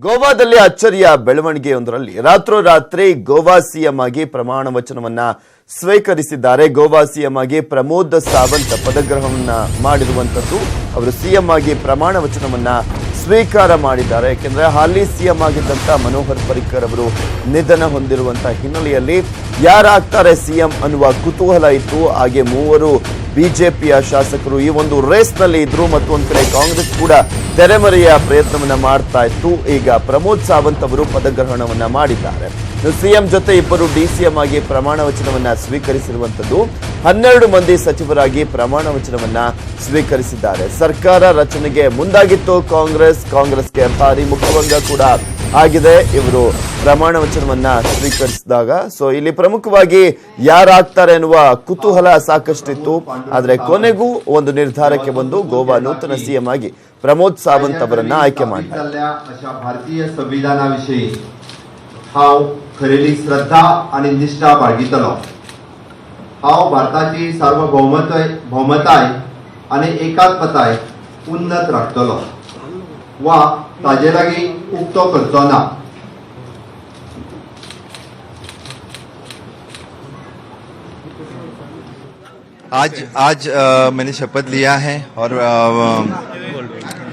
ಗೋವಾದಲ್ಲಿ ಅಚ್ಚರಿಯ ಬೆಳವಣಿಗೆಯೊಂದರಲ್ಲಿ ರಾತ್ರೋರಾತ್ರಿ ಗೋವಾ ಸಿಎಂ ಆಗಿ ಪ್ರಮಾಣ ವಚನವನ್ನ ಸ್ವೀಕರಿಸಿದ್ದಾರೆ. ಗೋವಾ ಸಿಎಂ ಆಗಿ ಪ್ರಮೋದ್ ಸಾವಂತ್ ಪದಗ್ರಹವನ್ನ ಮಾಡಿರುವಂತದ್ದು. ಅವರು ಸಿಎಂ ಆಗಿ ಪ್ರಮಾಣ ವಚನವನ್ನ ಸ್ವೀಕಾರ ಮಾಡಿದ್ದಾರೆ. ಯಾಕೆಂದ್ರೆ ಹಾಲಿ ಸಿಎಂ ಆಗಿದ್ದಂತ ಮನೋಹರ್ ಪರಿಕ್ಕರ್ ಅವರು ನಿಧನ ಹೊಂದಿರುವಂತಹ ಹಿನ್ನೆಲೆಯಲ್ಲಿ ಯಾರಾಗ್ತಾರೆ ಸಿಎಂ ಅನ್ನುವ ಕುತೂಹಲ ಇತ್ತು. ಹಾಗೆ ಮೂವರು ಬಿಜೆಪಿಯ ಶಾಸಕರು ಈ ಒಂದು ರೇಸ್ ನಲ್ಲಿ ಇದ್ರು. ಮತ್ತು ಒಂದ್ ಕಡೆ ಕಾಂಗ್ರೆಸ್ ಕೂಡ ತೆರೆಮರೆಯ ಪ್ರಯತ್ನವನ್ನ ಮಾಡ್ತಾ ಇತ್ತು. ಈಗ ಪ್ರಮೋದ್ ಸಾವಂತ್ ಅವರು ಪದಗ್ರಹಣವನ್ನ ಮಾಡಿದ್ದಾರೆ. ಸಿಎಂ ಜೊತೆ ಇಬ್ಬರು ಡಿಸಿಎಂ ಆಗಿ ಪ್ರಮಾಣ ವಚನವನ್ನ ಸ್ವೀಕರಿಸಿರುವಂತದ್ದು. 12 ಮಂದಿ ಸಚಿವರಾಗಿ ಪ್ರಮಾಣ ವಚನವನ್ನ ಸ್ವೀಕರಿಸಿದ್ದಾರೆ. ಸರ್ಕಾರ ರಚನೆಗೆ ಮುಂದಾಗಿತ್ತು ಕಾಂಗ್ರೆಸ್ಗೆ ಭಾರಿ ಮುಖಭಂಗ ಕೂಡ ಆಗಿದೆ ಇವರು ಪ್ರಮಾಣ ವಚನವನ್ನ ಸ್ವೀಕರಿಸಿದಾಗ. ಸೊ ಇಲ್ಲಿ ಪ್ರಮುಖವಾಗಿ ಯಾರಾಗ್ತಾರೆ ಅನ್ನುವ ಕುತೂಹಲ ಸಾಕಷ್ಟಿತ್ತು. ಆದ್ರೆ ಕೊನೆಗೂ ಒಂದು ನಿರ್ಧಾರಕ್ಕೆ ಬಂದು ಗೋವಾ ನೂತನ ಸಿಎಂ ಆಗಿ ಪ್ರಮೋದ್ ಸಾವಂತ್ ಅವರನ್ನ ಆಯ್ಕೆ ಮಾಡಿದ್ದಾರೆ. भारतीय संविधानाविषयी हांव खरेली श्रद्धा आणि निष्ठा बाळगितलो. हांव भारताची सार्वभौमताय आणि एकात्मताय उन्नत राखतलो वा ताजे लागीं उक्तो करचो ना. आज मैंने शपथ लिया है और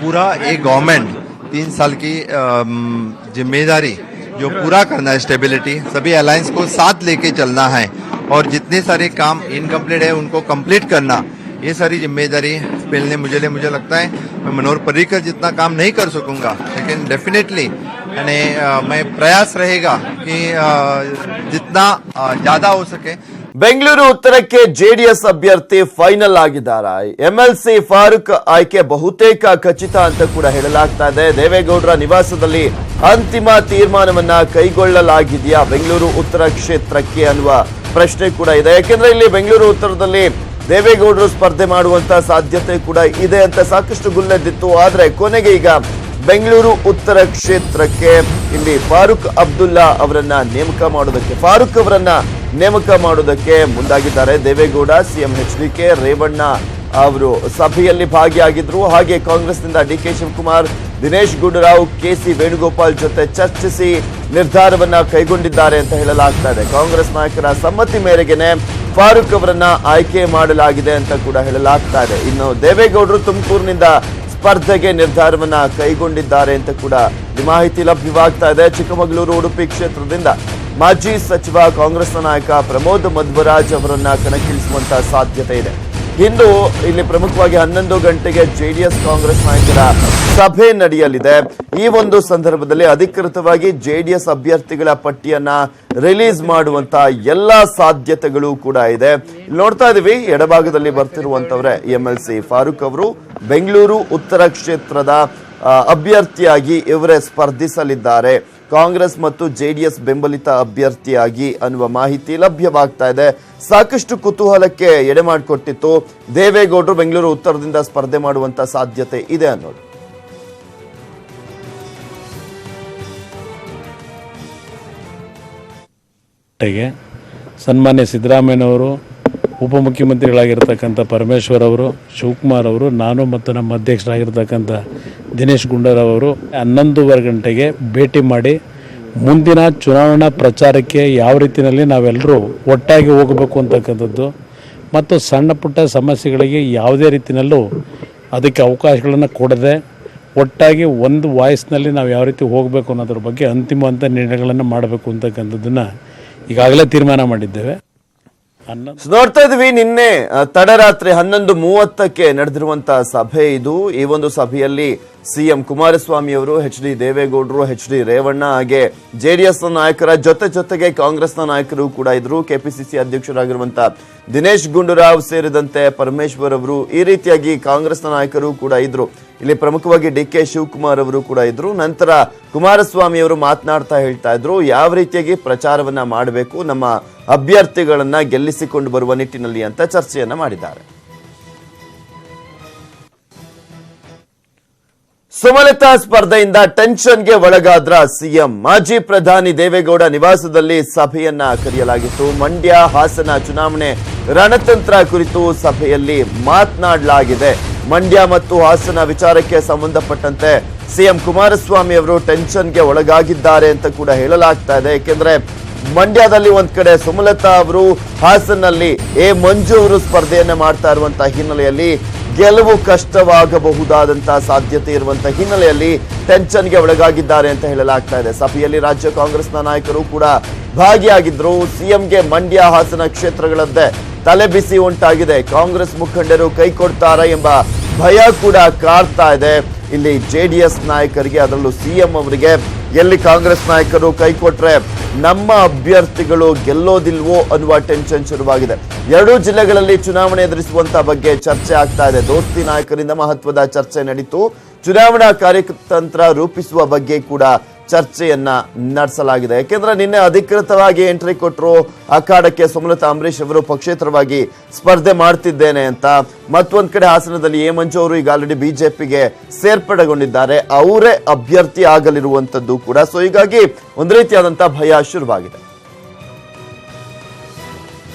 पूरा एक गवर्नमेंट 3 साल की जिम्मेदारी जो पूरा करना है, स्टेबिलिटी, सभी अलायंस को साथ लेके चलना है और जितने सारे काम इनकम्प्लीट है उनको कंप्लीट करना, ये सारी जिम्मेदारी पेलने मुझे लगता है मैं मनोहर पर्रिकर जितना काम नहीं कर सकूंगा, लेकिन डेफिनेटली मैं प्रयास रहेगा कि जितना ज़्यादा हो सके. ಬೆಂಗಳೂರು ಉತ್ತರಕ್ಕೆ ಜೆಡಿಎಸ್ ಅಭ್ಯರ್ಥಿ ಫೈನಲ್ ಆಗಿದ್ದಾರೆ. ಎಂಎಲ್ಸಿ ಫಾರೂಕ್ ಆಯ್ಕೆ ಬಹುತೇಕ ಖಚಿತ ಅಂತ ಕೂಡ ಹೇಳಲಾಗ್ತಾ ಇದೆ. ದೇವೇಗೌಡರ ನಿವಾಸದಲ್ಲಿ ಅಂತಿಮ ತೀರ್ಮಾನವನ್ನ ಕೈಗೊಳ್ಳಲಾಗಿದೆಯಾ ಬೆಂಗಳೂರು ಉತ್ತರ ಕ್ಷೇತ್ರಕ್ಕೆ ಅನ್ನುವ ಪ್ರಶ್ನೆ ಕೂಡ ಇದೆ. ಯಾಕೆಂದ್ರೆ ಇಲ್ಲಿ ಬೆಂಗಳೂರು ಉತ್ತರದಲ್ಲಿ ದೇವೇಗೌಡರು ಸ್ಪರ್ಧೆ ಮಾಡುವಂತ ಸಾಧ್ಯತೆ ಕೂಡ ಇದೆ ಅಂತ ಸಾಕಷ್ಟು ಗುಲ್ಲೆದ್ದಿತ್ತು. ಆದ್ರೆ ಕೊನೆಗೆ ಈಗ ಬೆಂಗಳೂರು ಉತ್ತರ ಕ್ಷೇತ್ರಕ್ಕೆ ಇಲ್ಲಿ ಫಾರೂಕ್ ಅವರನ್ನ ನೇಮಕ ಮಾಡೋದಕ್ಕೆ ಮುಂದಾಗಿದ್ದಾರೆ. ದೇವೇಗೌಡ, ಸಿಎಂ ಎಚ್ಡಿಕೆ, ರೇವಣ್ಣ ಅವರು ಸಭೆಯಲ್ಲಿ ಭಾಗಿಯಾಗಿದ್ರು. ಹಾಗೆ ಕಾಂಗ್ರೆಸ್ನಿಂದ ಡಿಕೆ ಶಿವಕುಮಾರ್, ದಿನೇಶ್ ಗುಂಡೂರಾವ್, ಕೆಸಿ ವೇಣುಗೋಪಾಲ್ ಜೊತೆ ಚರ್ಚಿಸಿ ನಿರ್ಧಾರವನ್ನ ಕೈಗೊಂಡಿದ್ದಾರೆ ಅಂತ ಹೇಳಲಾಗ್ತಾ ಇದೆ. ಕಾಂಗ್ರೆಸ್ ನಾಯಕರ ಸಮ್ಮತಿ ಮೇರೆಗೆನೆ ಫಾರೂಕ್ ಅವರನ್ನ ಆಯ್ಕೆ ಮಾಡಲಾಗಿದೆ ಅಂತ ಕೂಡ ಹೇಳಲಾಗ್ತಾ ಇದೆ. ಇನ್ನು ದೇವೇಗೌಡರು ತುಮಕೂರಿನಿಂದ ಸ್ಪರ್ಧೆಗೆ ನಿರ್ಧಾರವನ್ನ ಕೈಗೊಂಡಿದ್ದಾರೆ ಅಂತ ಕೂಡ ಮಾಹಿತಿ ಲಭ್ಯವಾಗ್ತಾ ಇದೆ. ಚಿಕ್ಕಮಗಳೂರು, ಉಡುಪಿ ಕ್ಷೇತ್ರದಿಂದ ಮಾಜಿ ಸಚಿವ ಕಾಂಗ್ರೆಸ್ನ ನಾಯಕ ಪ್ರಮೋದ್ ಮಧ್ವರಾಜ್ ಅವರನ್ನ ಕಣಕ್ಕಿಳಿಸುವಂತಹ ಸಾಧ್ಯತೆ ಇದೆ. ಇಂದು ಇಲ್ಲಿ ಪ್ರಮುಖವಾಗಿ 11 ಗಂಟೆಗೆ ಜೆಡಿಎಸ್ ಕಾಂಗ್ರೆಸ್ ನಾಯಕರ ಸಭೆ ನಡೆಯಲಿದೆ. ಈ ಒಂದು ಸಂದರ್ಭದಲ್ಲಿ ಅಧಿಕೃತವಾಗಿ ಜೆಡಿಎಸ್ ಅಭ್ಯರ್ಥಿಗಳ ಪಟ್ಟಿಯನ್ನ ರಿಲೀಸ್ ಮಾಡುವಂತಹ ಎಲ್ಲಾ ಸಾಧ್ಯತೆಗಳು ಕೂಡ ಇದೆ. ನೋಡ್ತಾ ಇದೀವಿ, ಎಡಭಾಗದಲ್ಲಿ ಬರ್ತಿರುವಂತವ್ರೆ ಎಂಎಲ್ಸಿ ಫಾರೂಕ್ ಅವರು ಬೆಂಗಳೂರು ಉತ್ತರ ಕ್ಷೇತ್ರದ ಅಭ್ಯರ್ಥಿಯಾಗಿ ಇವರೇ ಸ್ಪರ್ಧಿಸಲಿದ್ದಾರೆ. ಕಾಂಗ್ರೆಸ್ ಮತ್ತು ಜೆಡಿಎಸ್ ಬೆಂಬಲಿತ ಅಭ್ಯರ್ಥಿಯಾಗಿ ಅನ್ನುವ ಮಾಹಿತಿ ಲಭ್ಯವಾಗ್ತಾ ಇದೆ. ಸಾಕಷ್ಟು ಕುತೂಹಲಕ್ಕೆ ಎಡೆ ಮಾಡಿಕೊಟ್ಟಿತ್ತು. ದೇವೇಗೌಡರು ಬೆಂಗಳೂರು ಉತ್ತರದಿಂದ ಸ್ಪರ್ಧೆ ಮಾಡುವಂತ ಸಾಧ್ಯತೆ ಇದೆ ಅನ್ನೋದು. ಸನ್ಮಾನ್ಯ ಸಿದ್ದರಾಮಯ್ಯನವರು, ಉಪಮುಖ್ಯಮಂತ್ರಿಗಳಾಗಿರ್ತಕ್ಕಂಥ ಪರಮೇಶ್ವರ್ ಅವರು, ಶಿವಕುಮಾರ್ ಅವರು, ನಾನು ಮತ್ತು ನಮ್ಮ ಅಧ್ಯಕ್ಷರಾಗಿರ್ತಕ್ಕಂಥ ದಿನೇಶ್ ಗುಂಡೂರಾವ್ ಅವರು 11:15 ಗಂಟೆಗೆ ಭೇಟಿ ಮಾಡಿ ಮುಂದಿನ ಚುನಾವಣಾ ಪ್ರಚಾರಕ್ಕೆ ಯಾವ ರೀತಿಯಲ್ಲಿ ನಾವೆಲ್ಲರೂ ಒಟ್ಟಾಗಿ ಹೋಗಬೇಕು ಅಂತಕ್ಕಂಥದ್ದು ಮತ್ತು ಸಣ್ಣ ಪುಟ್ಟ ಸಮಸ್ಯೆಗಳಿಗೆ ಯಾವುದೇ ರೀತಿಯಲ್ಲೂ ಅದಕ್ಕೆ ಅವಕಾಶಗಳನ್ನು ಕೊಡದೆ ಒಟ್ಟಾಗಿ ಒಂದು ವಾಯ್ಸ್ನಲ್ಲಿ ನಾವು ಯಾವ ರೀತಿ ಹೋಗಬೇಕು ಅನ್ನೋದ್ರ ಬಗ್ಗೆ ಅಂತಿಮವಂತ ನಿರ್ಣಯಗಳನ್ನು ಮಾಡಬೇಕು ಅಂತಕ್ಕಂಥದ್ದನ್ನು ಈಗಾಗಲೇ ತೀರ್ಮಾನ ಮಾಡಿದ್ದೇವೆ. ನೋಡ್ತಾ ಇದ್ವಿ, ನಿನ್ನೆ ತಡರಾತ್ರಿ 11:30ಕ್ಕೆ ನಡೆದಿರುವಂತಹ ಸಭೆ ಇದು. ಈ ಒಂದು ಸಭೆಯಲ್ಲಿ ಸಿಎಂ ಕುಮಾರಸ್ವಾಮಿ ಅವರು, ಎಚ್ಡಿ ದೇವೇಗೌಡರು, ಎಚ್ಡಿ ರೇವಣ್ಣ, ಹಾಗೆ ಜೆಡಿಎಸ್ ನಾಯಕರ ಜೊತೆಗೆ ಕಾಂಗ್ರೆಸ್ನ ನಾಯಕರು ಕೂಡ ಇದ್ರು. ಕೆಪಿಸಿಸಿ ಅಧ್ಯಕ್ಷರಾಗಿರುವಂತಹ ದಿನೇಶ್ ಗುಂಡೂರಾವ್ ಸೇರಿದಂತೆ ಪರಮೇಶ್ವರ್ ಅವರು, ಈ ರೀತಿಯಾಗಿ ಕಾಂಗ್ರೆಸ್ನ ನಾಯಕರು ಕೂಡ ಇದ್ರು. ಇಲ್ಲಿ ಪ್ರಮುಖವಾಗಿ ಡಿಕೆ ಶಿವಕುಮಾರ್ ಅವರು ಕೂಡ ಇದ್ರು. ನಂತರ ಕುಮಾರಸ್ವಾಮಿ ಅವರು ಮಾತನಾಡ್ತಾ ಹೇಳ್ತಾ ಇದ್ರು, ಯಾವ ರೀತಿಯಾಗಿ ಪ್ರಚಾರವನ್ನ ಮಾಡಬೇಕು, ನಮ್ಮ ಅಭ್ಯರ್ಥಿಗಳನ್ನ ಗೆಲ್ಲಿಸಿಕೊಂಡು ಬರುವ ನಿಟ್ಟಿನಲ್ಲಿ ಅಂತ ಚರ್ಚೆಯನ್ನ ಮಾಡಿದ್ದಾರೆ. ಸುಮಲತಾ ಸ್ಪರ್ಧೆಯಿಂದ ಟೆನ್ಷನ್ಗೆ ಒಳಗಾದ್ರ ಸಿಎಂ. ಮಾಜಿ ಪ್ರಧಾನಿ ದೇವೇಗೌಡ ನಿವಾಸದಲ್ಲಿ ಸಭೆಯನ್ನ ಕರೆಯಲಾಗಿತ್ತು. ಮಂಡ್ಯ, ಹಾಸನ ಚುನಾವಣೆ ರಣತಂತ್ರ ಕುರಿತು ಸಭೆಯಲ್ಲಿ ಮಾತನಾಡಲಾಗಿದೆ. ಮಂಡ್ಯ ಮತ್ತು ಹಾಸನ ವಿಚಾರಕ್ಕೆ ಸಂಬಂಧಪಟ್ಟಂತೆ ಸಿಎಂ ಕುಮಾರಸ್ವಾಮಿ ಅವರು ಟೆನ್ಷನ್ಗೆ ಒಳಗಾಗಿದ್ದಾರೆ ಅಂತ ಕೂಡ ಹೇಳಲಾಗ್ತಾ ಇದೆ. ಯಾಕೆಂದ್ರೆ ಮಂಡ್ಯದಲ್ಲಿ ಒಂದ್ ಕಡೆ ಸುಮಲತಾ ಅವರು, ಹಾಸನಲ್ಲಿ ಮಂಜು ಅವರು ಸ್ಪರ್ಧೆಯನ್ನ ಮಾಡ್ತಾ ಇರುವಂತಹ ಹಿನ್ನೆಲೆಯಲ್ಲಿ ಗೆಲುವು ಕಷ್ಟವಾಗಬಹುದಾದಂತಹ ಸಾಧ್ಯತೆ ಇರುವಂತಹ ಹಿನ್ನೆಲೆಯಲ್ಲಿ ಟೆನ್ಷನ್ಗೆ ಒಳಗಾಗಿದ್ದಾರೆ ಅಂತ ಹೇಳಲಾಗ್ತಾ ಇದೆ. ಸಭೆಯಲ್ಲಿ ರಾಜ್ಯ ಕಾಂಗ್ರೆಸ್ನ ನಾಯಕರು ಕೂಡ ಭಾಗಿಯಾಗಿದ್ರು. ಸಿಎಂಗೆ ಮಂಡ್ಯ, ಹಾಸನ ಕ್ಷೇತ್ರಗಳದ್ದೇ ತಲೆಬಿಸಿ ಉಂಟಾಗಿದೆ. ಕಾಂಗ್ರೆಸ್ ಮುಖಂಡರು ಕೈ ಕೊಡ್ತಾರಾ ಎಂಬ ಭಯ ಕೂಡ ಕಾಡ್ತಾ ಇದೆ ಇಲ್ಲಿ ಜೆಡಿಎಸ್ ನಾಯಕರಿಗೆ, ಅದರಲ್ಲೂ ಸಿಎಂ ಅವರಿಗೆ. ಎಲ್ಲಿ ಕಾಂಗ್ರೆಸ್ ನಾಯಕರು ಕೈ ಕೊಟ್ರೆ ನಮ್ಮ ಅಭ್ಯರ್ಥಿಗಳು ಗೆಲ್ಲೋದಿಲ್ವೋ ಅನ್ನುವ ಟೆನ್ಷನ್ ಶುರುವಾಗಿದೆ. ಎರಡೂ ಜಿಲ್ಲೆಗಳಲ್ಲಿ ಚುನಾವಣೆ ಎದುರಿಸುವಂತ ಬಗ್ಗೆ ಚರ್ಚೆ ಆಗ್ತಾ ಇದೆ. ದೋಸ್ತಿ ನಾಯಕರಿಂದ ಮಹತ್ವದ ಚರ್ಚೆ ನಡೀತು. ಚುನಾವಣಾ ಕಾರ್ಯತಂತ್ರ ರೂಪಿಸುವ ಬಗ್ಗೆ ಕೂಡ ಚರ್ಚೆಯನ್ನ ನಡೆಸಲಾಗಿದೆ. ಯಾಕೆಂದ್ರೆ ನಿನ್ನೆ ಅಧಿಕೃತವಾಗಿ ಎಂಟ್ರಿ ಕೊಟ್ಟರು ಅಖಾಡಕ್ಕೆ ಸುಮಲತಾ ಅಂಬರೀಶ್ ಅವರು ಪಕ್ಷೇತರವಾಗಿ ಸ್ಪರ್ಧೆ ಮಾಡ್ತಿದ್ದೇನೆ ಅಂತ. ಮತ್ತೊಂದ್ ಕಡೆ ಹಾಸನದಲ್ಲಿ ಮಂಜು ಅವರು ಈಗ ಆಲ್ರೆಡಿ ಬಿಜೆಪಿಗೆ ಸೇರ್ಪಡೆಗೊಂಡಿದ್ದಾರೆ, ಅವರೇ ಅಭ್ಯರ್ಥಿ ಆಗಲಿರುವಂತದ್ದು ಕೂಡ. ಸೊ ಹೀಗಾಗಿ ಒಂದು ರೀತಿಯಾದಂತಹ ಭಯ ಶುರುವಾಗಿದೆ.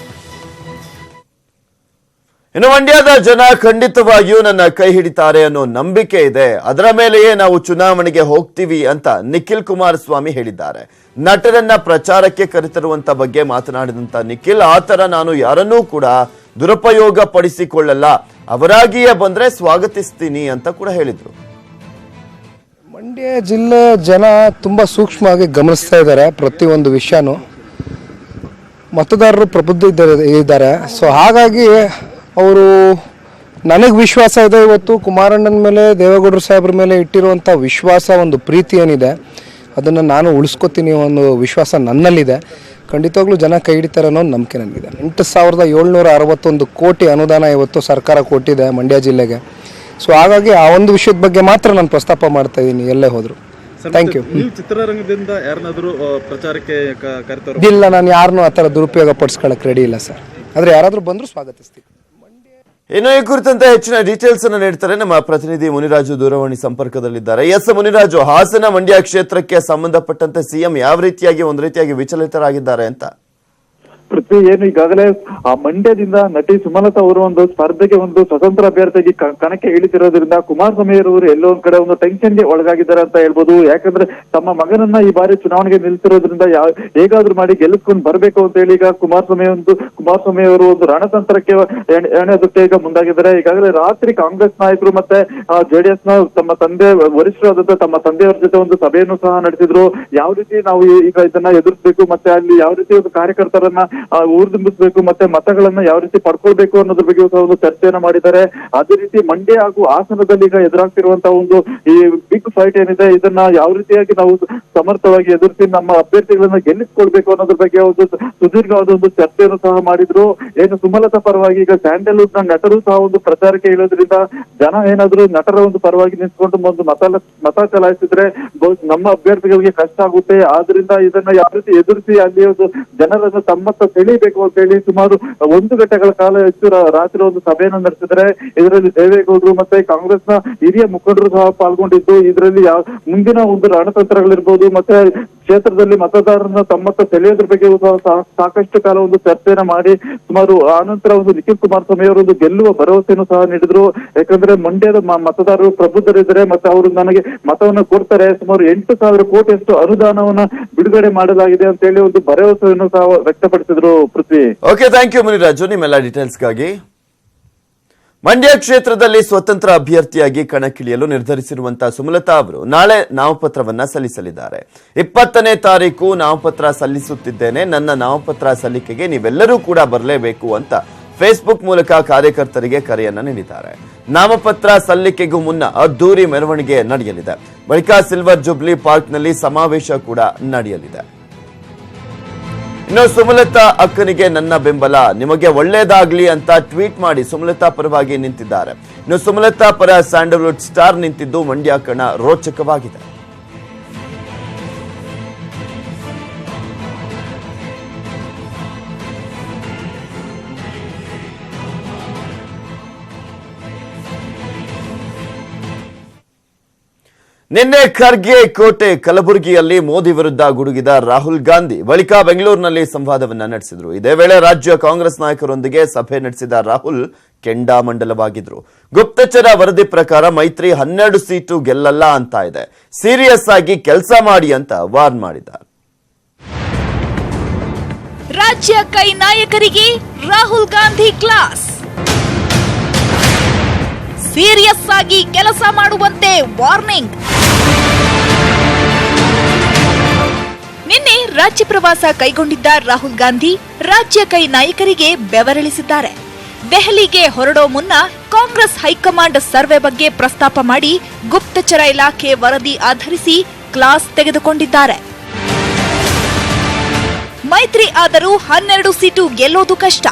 ಇನ್ನು ಮಂಡ್ಯದ ಜನ ಖಂಡಿತವಾಗಿಯೂ ನನ್ನ ಕೈ ಹಿಡಿತಾರೆ ಅನ್ನೋ ನಂಬಿಕೆ ಇದೆ, ಅದರ ಮೇಲೆಯೇ ನಾವು ಚುನಾವಣೆಗೆ ಹೋಗ್ತೀವಿ ಅಂತ ನಿಖಿಲ್ ಕುಮಾರಸ್ವಾಮಿ ಹೇಳಿದ್ದಾರೆ. ನಟರನ್ನ ಪ್ರಚಾರಕ್ಕೆ ಕರೆತರುವಂತ ಬಗ್ಗೆ ಮಾತನಾಡಿದಂತ ನಿಖಿಲ್, ಆತರ ನಾನು ಯಾರನ್ನೂ ಕೂಡ ದುರುಪಯೋಗ ಪಡಿಸಿಕೊಳ್ಳಲ್ಲ, ಅವರಾಗಿಯೇ ಬಂದ್ರೆ ಸ್ವಾಗತಿಸ್ತೀನಿ ಅಂತ ಕೂಡ ಹೇಳಿದ್ರು. ಮಂಡ್ಯ ಜಿಲ್ಲೆ ಜನ ತುಂಬಾ ಸೂಕ್ಷ್ಮವಾಗಿ ಗಮನಿಸ್ತಾ ಇದ್ದಾರೆ ಪ್ರತಿಯೊಂದು ವಿಷಯನೂ. ಮತದಾರರು ಪ್ರಬುದ್ಧ ಇದ್ದಾರೆ. ಸೊ ಹಾಗಾಗಿ ಅವರು, ನನಗೆ ವಿಶ್ವಾಸ ಇದೆ, ಇವತ್ತು ಕುಮಾರಣ್ಣನ ಮೇಲೆ, ದೇವೇಗೌಡರು ಸಾಹೇಬ್ರ ಮೇಲೆ ಇಟ್ಟಿರುವಂಥ ವಿಶ್ವಾಸ, ಒಂದು ಪ್ರೀತಿ ಏನಿದೆ ಅದನ್ನು ನಾನು ಉಳಿಸ್ಕೊತೀನಿ, ಒಂದು ವಿಶ್ವಾಸ ನನ್ನಲ್ಲಿದೆ. ಖಂಡಿತವಾಗ್ಲೂ ಜನ ಕೈ ಹಿಡಿತಾರೆ ಅನ್ನೋ ನಂಬಿಕೆ ನನಗಿದೆ. 8,761 ಕೋಟಿ ಅನುದಾನ ಇವತ್ತು ಸರ್ಕಾರ ಕೊಟ್ಟಿದೆ ಮಂಡ್ಯ ಜಿಲ್ಲೆಗೆ. ಸೊ ಹಾಗಾಗಿ ಆ ಒಂದು ವಿಷಯದ ಬಗ್ಗೆ ಮಾತ್ರ ನಾನು ಪ್ರಸ್ತಾಪ ಮಾಡ್ತಾ ಇದ್ದೀನಿ ಎಲ್ಲೇ ಹೋದ್ರು. Thank you. ನೀವು ಚಿತ್ರರಂಗದಿಂದ ಯಾರನ್ನಾದರೂ ಪ್ರಚಾರಕ್ಕೆ ಕರೆತರು? ಇಲ್ಲ, ನಾನು ಯಾರನ್ನೂ ಆ ಥರ ದುರುಪಯೋಗ ಪಡಿಸ್ಕೊಳ್ಳೋಕೆ ರೆಡಿ ಇಲ್ಲ ಸರ್. ಆದರೆ ಯಾರಾದರೂ ಬಂದರೂ ಸ್ವಾಗತಿಸ್ತೀವಿ. ಇನ್ನು ಈ ಕುರಿತಂತೆ ಹೆಚ್ಚಿನ ಡೀಟೇಲ್ಸ್ ಅನ್ನು ನೀಡ್ತಾರೆ ನಮ್ಮ ಪ್ರತಿನಿಧಿ ಮುನಿರಾಜು, ದೂರವಾಣಿ ಸಂಪರ್ಕದಲ್ಲಿದ್ದಾರೆ. ಎಸ್ ಮುನಿರಾಜು, ಹಾಸನ ಮಂಡ್ಯ ಕ್ಷೇತ್ರಕ್ಕೆ ಸಂಬಂಧಪಟ್ಟಂತೆ ಸಿಎಂ ಯಾವ ರೀತಿಯಾಗಿ ಒಂದು ರೀತಿಯಾಗಿ ವಿಚಲಿತರಾಗಿದ್ದಾರೆ ಅಂತ? ಪೃಥ್ವಿ, ಏನು ಈಗಾಗಲೇ ಆ ಮಂಡ್ಯದಿಂದ ನಟಿ ಸುಮಲತಾ ಅವರು ಒಂದು ಸ್ಪರ್ಧೆಗೆ ಒಂದು ಸ್ವತಂತ್ರ ಅಭ್ಯರ್ಥಿಯಾಗಿ ಕಣಕ್ಕೆ ಇಳಿತಿರೋದ್ರಿಂದ ಕುಮಾರಸ್ವಾಮಿ ಅವರು ಎಲ್ಲೋ ಒಂದ್ ಕಡೆ ಒಂದು ಟೆನ್ಷನ್ಗೆ ಒಳಗಾಗಿದ್ದಾರೆ ಅಂತ ಹೇಳ್ಬೋದು. ಯಾಕಂದ್ರೆ ತಮ್ಮ ಮಗನನ್ನ ಈ ಬಾರಿ ಚುನಾವಣೆಗೆ ನಿಲ್ತಿರೋದ್ರಿಂದ ಹೇಗಾದ್ರೂ ಮಾಡಿ ಗೆಲ್ಲಿಸ್ಕೊಂಡು ಬರ್ಬೇಕು ಅಂತ ಹೇಳಿ ಈಗ ಕುಮಾರಸ್ವಾಮಿ ಅವರು ಒಂದು ರಣತಂತ್ರಕ್ಕೆ ಎಣೆಯೋದಕ್ಕೆ ಈಗ ಮುಂದಾಗಿದ್ದಾರೆ. ಈಗಾಗಲೇ ರಾತ್ರಿ ಕಾಂಗ್ರೆಸ್ ನಾಯಕರು ಮತ್ತೆ ಜೆಡಿಎಸ್ ನ ತಮ್ಮ ತಂದೆ ವರಿಷ್ಠರಾದಂತ ತಮ್ಮ ತಂದೆಯವರ ಜೊತೆ ಒಂದು ಸಭೆಯನ್ನು ಸಹ ನಡೆಸಿದ್ರು. ಯಾವ ರೀತಿ ನಾವು ಈಗ ಇದನ್ನ ಎದುರಿಸಬೇಕು, ಮತ್ತೆ ಅಲ್ಲಿ ಯಾವ ರೀತಿ ಒಂದು ಕಾರ್ಯಕರ್ತರನ್ನ ಊರ್ದುಂಬಿಸ್ಬೇಕು, ಮತ್ತೆ ಮತಗಳನ್ನ ಯಾವ ರೀತಿ ಪಡ್ಕೊಳ್ಬೇಕು ಅನ್ನೋದ್ರ ಬಗ್ಗೆ ಸಹ ಒಂದು ಚರ್ಚೆಯನ್ನ ಮಾಡಿದ್ದಾರೆ. ಅದೇ ರೀತಿ ಮಂಡ್ಯ ಹಾಗೂ ಹಾಸನದಲ್ಲಿ ಈಗ ಎದುರಾಗ್ತಿರುವಂತಹ ಒಂದು ಈ ಬಿಗ್ ಫೈಟ್ ಏನಿದೆ, ಇದನ್ನ ಯಾವ ರೀತಿಯಾಗಿ ನಾವು ಸಮರ್ಥವಾಗಿ ಎದುರಿಸಿ ನಮ್ಮ ಅಭ್ಯರ್ಥಿಗಳನ್ನ ಗೆಲ್ಲಿಸ್ಕೊಳ್ಬೇಕು ಅನ್ನೋದ್ರ ಬಗ್ಗೆ ಒಂದು ಸುದೀರ್ಘವಾದ ಒಂದು ಚರ್ಚೆಯನ್ನು ಸಹ ಮಾಡಿದ್ರು. ಏನು ಸುಮಲತಾ ಪರವಾಗಿ ಈಗ ಸ್ಯಾಂಡಲ್ವುಡ್ ನ ನಟರು ಸಹ ಒಂದು ಪ್ರಚಾರಕ್ಕೆ ಇಳೋದ್ರಿಂದ ಜನ ಏನಾದ್ರು ನಟರ ಒಂದು ಪರವಾಗಿ ನಿಂತ್ಕೊಂಡು ಒಂದು ಮತ ಚಲಾಯಿಸಿದ್ರೆ ನಮ್ಮ ಅಭ್ಯರ್ಥಿಗಳಿಗೆ ಕಷ್ಟ ಆಗುತ್ತೆ. ಆದ್ರಿಂದ ಇದನ್ನ ಯಾವ ರೀತಿ ಎದುರಿಸಿ ಅಲ್ಲಿ ಒಂದು ಜನರನ್ನು ತಮ್ಮತ್ತ ಸೆಳೀಬೇಕು ಅಂತ ಹೇಳಿ ಸುಮಾರು 1 ಗಂಟೆಗಳ ಕಾಲ ಹೆಚ್ಚು ರಾತ್ರಿ ಒಂದು ಸಭೆಯನ್ನು ನಡೆಸಿದರೆ ಇದರಲ್ಲಿ ದೇವೇಗೌಡರು ಮತ್ತೆ ಕಾಂಗ್ರೆಸ್ನ ಹಿರಿಯ ಮುಖಂಡರು ಸಹ ಪಾಲ್ಗೊಂಡಿದ್ದು, ಇದರಲ್ಲಿ ಮುಂದಿನ ಒಂದು ರಣತಂತ್ರಗಳಿರ್ಬೋದು, ಮತ್ತೆ ಕ್ಷೇತ್ರದಲ್ಲಿ ಮತದಾರರನ್ನ ತಮ್ಮತ್ತ ಸೆಳೆಯೋದ್ರ ಬಗ್ಗೆ ಸಾಕಷ್ಟು ಕಾಲ ಒಂದು ಚರ್ಚೆಯನ್ನ ಮಾಡಿ ಸುಮಾರು ಆನಂತರ ಒಂದು ನಿಖಿಲ್ ಕುಮಾರಸ್ವಾಮಿ ಅವರು ಒಂದು ಗೆಲ್ಲುವ ಭರವಸೆಯನ್ನು ಸಹ ನೀಡಿದ್ರು. ಯಾಕಂದ್ರೆ ಮಂಡ್ಯದ ಮತದಾರರು ಪ್ರಬುದ್ಧರಿದ್ದಾರೆ, ಮತ್ತೆ ಅವರು ನನಗೆ ಮತವನ್ನ ಕೊಡ್ತಾರೆ, ಸುಮಾರು 8,000 ಕೋಟಿಯಷ್ಟು ಅನುದಾನವನ್ನ ಬಿಡುಗಡೆ ಮಾಡಲಾಗಿದೆ ಅಂತ ಹೇಳಿ ಒಂದು ಭರವಸೆಯನ್ನು ಸಹ ವ್ಯಕ್ತಪಡಿಸಿದ್ರು. ಪೃಥ್ವಿ, ಓಕೆ, ಥ್ಯಾಂಕ್ ಯು ಮುನಿರಾಜು ನಿಮ್ಮೆಲ್ಲ ಡೀಟೇಲ್ಸ್ಗಾಗಿ. ಮಂಡ್ಯ ಕ್ಷೇತ್ರದಲ್ಲಿ ಸ್ವತಂತ್ರ ಅಭ್ಯರ್ಥಿಯಾಗಿ ಕಣಕ್ಕಿಳಿಯಲು ನಿರ್ಧರಿಸಿರುವಂತಹ ಸುಮಲತಾ ಅವರು ನಾಳೆ ನಾಮಪತ್ರವನ್ನ ಸಲ್ಲಿಸಲಿದ್ದಾರೆ. 20ನೇ ತಾರೀಕು ನಾಮಪತ್ರ ಸಲ್ಲಿಸುತ್ತಿದ್ದೇನೆ, ನನ್ನ ನಾಮಪತ್ರ ಸಲ್ಲಿಕೆಗೆ ನೀವೆಲ್ಲರೂ ಕೂಡ ಬರಲೇಬೇಕು ಅಂತ ಫೇಸ್ಬುಕ್ ಮೂಲಕ ಕಾರ್ಯಕರ್ತರಿಗೆ ಕರೆಯನ್ನ ನೀಡಿದ್ದಾರೆ. ನಾಮಪತ್ರ ಸಲ್ಲಿಕೆಗೂ ಮುನ್ನ ಅದ್ದೂರಿ ಮೆರವಣಿಗೆ ನಡೆಯಲಿದೆ. ಬಳಿಕ ಸಿಲ್ವರ್ ಜುಬ್ಲಿ ಪಾರ್ಕ್ನಲ್ಲಿ ಸಮಾವೇಶ ಕೂಡ ನಡೆಯಲಿದೆ. ಇನ್ನು ಸುಮಲತಾ ಅಕ್ಕನಿಗೆ ನನ್ನ ಬೆಂಬಲ, ನಿಮಗೆ ಒಳ್ಳೇದಾಗ್ಲಿ ಅಂತ ಟ್ವೀಟ್ ಮಾಡಿ ಸುಮಲತಾ ಪರವಾಗಿ ನಿಂತಿದ್ದಾರೆ. ಇನ್ನು ಸುಮಲತಾ ಪರ ಸ್ಯಾಂಡಲ್ವುಡ್ ಸ್ಟಾರ್ ನಿಂತಿದ್ದು ಮಂಡ್ಯ ಕಣ ರೋಚಕವಾಗಿದೆ. ನಿನ್ನೆ ಖರ್ಗೆ ಕೋಟೆ ಕಲಬುರಗಿಯಲ್ಲಿ ಮೋದಿ ವಿರುದ್ಧ ಗುಡುಗಿದ ರಾಹುಲ್ ಗಾಂಧಿ ಬಳಿಕ ಬೆಂಗಳೂರಿನಲ್ಲಿ ಸಂವಾದವನ್ನ ನಡೆಸಿದ್ರು. ಇದೇ ವೇಳೆ ರಾಜ್ಯ ಕಾಂಗ್ರೆಸ್ ನಾಯಕರೊಂದಿಗೆ ಸಭೆ ನಡೆಸಿದ ರಾಹುಲ್ ಕೆಂಡಾಮಂಡಲವಾಗಿದ್ರು. ಗುಪ್ತಚರ ವರದಿ ಪ್ರಕಾರ ಮೈತ್ರಿ 12 ಸೀಟು ಗೆಲ್ಲಲ್ಲ ಅಂತ ಇದೆ, ಸೀರಿಯಸ್ ಆಗಿ ಕೆಲಸ ಮಾಡಿ ಅಂತ ವಾರ್ನ್ ಮಾಡಿದ್ದಾರೆ. ರಾಜ್ಯ ಕೈ ನಾಯಕರಿಗೆ ರಾಹುಲ್ ಗಾಂಧಿ ಕ್ಲಾಸ್, ಸೀರಿಯಸ್ ಆಗಿ ಕೆಲಸ ಮಾಡುವಂತೆ ವಾರ್ನಿಂಗ್. ನಿನ್ನೆ ರಾಜ್ಯ ಪ್ರವಾಸ ಕೈಗೊಂಡಿದ್ದ ರಾಹುಲ್ ಗಾಂಧಿ ರಾಜ್ಯ ಕೈ ನಾಯಕರಿಗೆ ಬೆವರಿಳಿಸಿದ್ದಾರೆ. ದೆಹಲಿಗೆ ಹೊರಡೋ ಮುನ್ನ ಕಾಂಗ್ರೆಸ್ ಹೈಕಮಾಂಡ್ ಸರ್ವೆ ಬಗ್ಗೆ ಪ್ರಸ್ತಾಪ ಮಾಡಿ ಗುಪ್ತಚರ ಇಲಾಖೆ ವರದಿ ಆಧರಿಸಿ ಕ್ಲಾಸ್ ತೆಗೆದುಕೊಂಡಿದ್ದಾರೆ. ಮೈತ್ರಿ ಆದರೂ 12 ಸೀಟು ಗೆಲ್ಲೋದು ಕಷ್ಟ,